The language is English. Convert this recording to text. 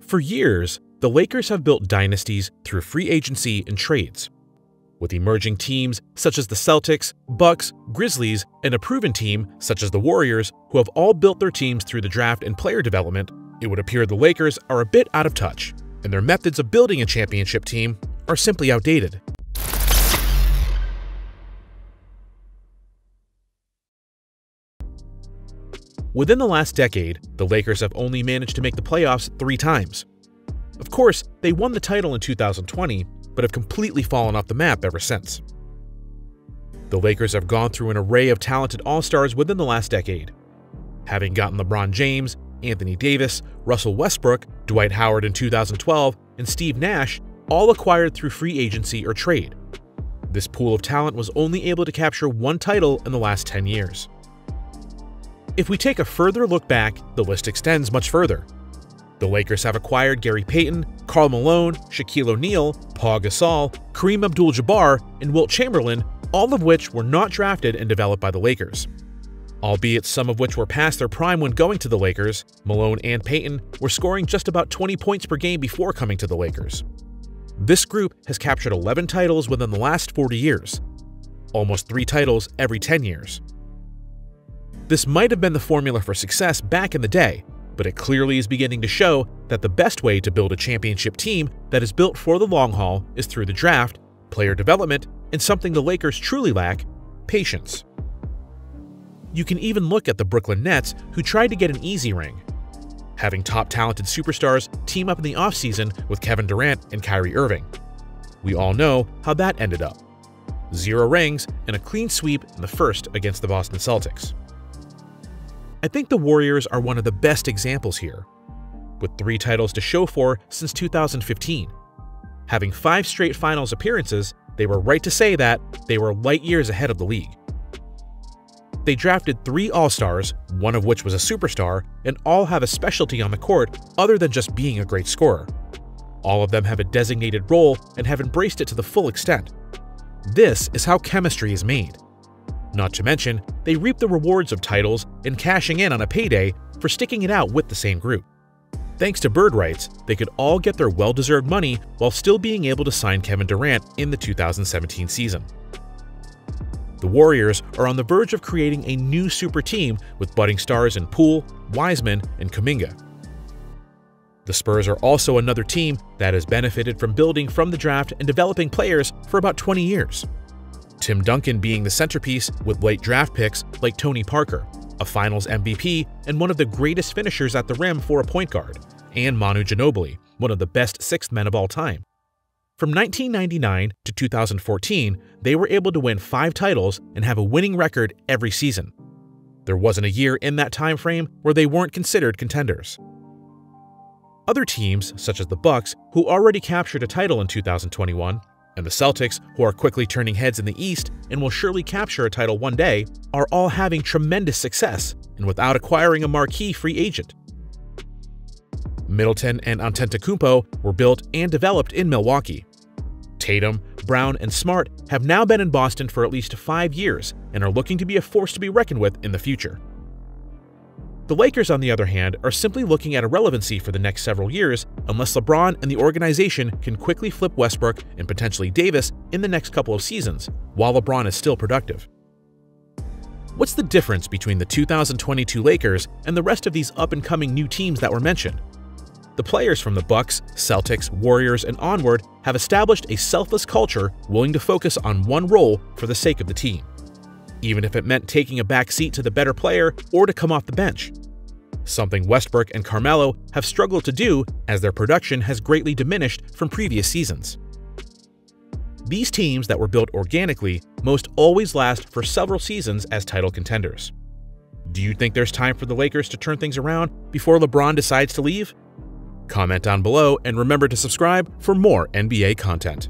For years, the Lakers have built dynasties through free agency and trades. With emerging teams such as the Celtics, Bucks, Grizzlies, and a proven team such as the Warriors who have all built their teams through the draft and player development, it would appear the Lakers are a bit out of touch, and their methods of building a championship team are simply outdated. Within the last decade, the Lakers have only managed to make the playoffs 3 times. Of course, they won the title in 2020, but have completely fallen off the map ever since. The Lakers have gone through an array of talented all-stars within the last decade, having gotten LeBron James, Anthony Davis, Russell Westbrook, Dwight Howard in 2012, and Steve Nash, all acquired through free agency or trade. This pool of talent was only able to capture 1 title in the last 10 years. If we take a further look back, the list extends much further. The Lakers have acquired Gary Payton, Karl Malone, Shaquille O'Neal, Paul Gasol, Kareem Abdul-Jabbar, and Wilt Chamberlain, all of which were not drafted and developed by the Lakers. Albeit some of which were past their prime when going to the Lakers, Malone and Payton were scoring just about 20 points per game before coming to the Lakers. This group has captured 11 titles within the last 40 years, almost 3 titles every 10 years. This might have been the formula for success back in the day, but it clearly is beginning to show that the best way to build a championship team that is built for the long haul is through the draft, player development, and something the Lakers truly lack: patience. You can even look at the Brooklyn Nets, who tried to get an easy ring, having top talented superstars team up in the offseason with Kevin Durant and Kyrie Irving. We all know how that ended up: 0 rings and a clean sweep in the first against the Boston Celtics. I think the Warriors are one of the best examples here, with 3 titles to show for since 2015. Having 5 straight finals appearances, they were right to say that they were light years ahead of the league. They drafted 3 All-Stars, one of which was a superstar, and all have a specialty on the court other than just being a great scorer. All of them have a designated role and have embraced it to the full extent. This is how chemistry is made. Not to mention, they reap the rewards of titles and cashing in on a payday for sticking it out with the same group. Thanks to bird rights, they could all get their well-deserved money while still being able to sign Kevin Durant in the 2017 season. The Warriors are on the verge of creating a new super team with budding stars in Poole, Wiseman, and Kuminga. The Spurs are also another team that has benefited from building from the draft and developing players for about 20 years. Tim Duncan being the centerpiece with late draft picks like Tony Parker, a Finals MVP and one of the greatest finishers at the rim for a point guard, and Manu Ginobili, one of the best 6th men of all time. From 1999 to 2014, they were able to win 5 titles and have a winning record every season. There wasn't a year in that time frame where they weren't considered contenders. Other teams, such as the Bucks, who already captured a title in 2021, and the Celtics, who are quickly turning heads in the East and will surely capture a title one day, are all having tremendous success and without acquiring a marquee free agent. Middleton and Antetokounmpo were built and developed in Milwaukee. Tatum, Brown, and Smart have now been in Boston for at least 5 years and are looking to be a force to be reckoned with in the future. The Lakers, on the other hand, are simply looking at irrelevancy for the next several years unless LeBron and the organization can quickly flip Westbrook and potentially Davis in the next couple of seasons, while LeBron is still productive. What's the difference between the 2022 Lakers and the rest of these up-and-coming new teams that were mentioned? The players from the Bucks, Celtics, Warriors, and onward have established a selfless culture willing to focus on one role for the sake of the team, even if it meant taking a back seat to the better player or to come off the bench. Something Westbrook and Carmelo have struggled to do as their production has greatly diminished from previous seasons. These teams that were built organically most always last for several seasons as title contenders. Do you think there's time for the Lakers to turn things around before LeBron decides to leave? Comment down below and remember to subscribe for more NBA content.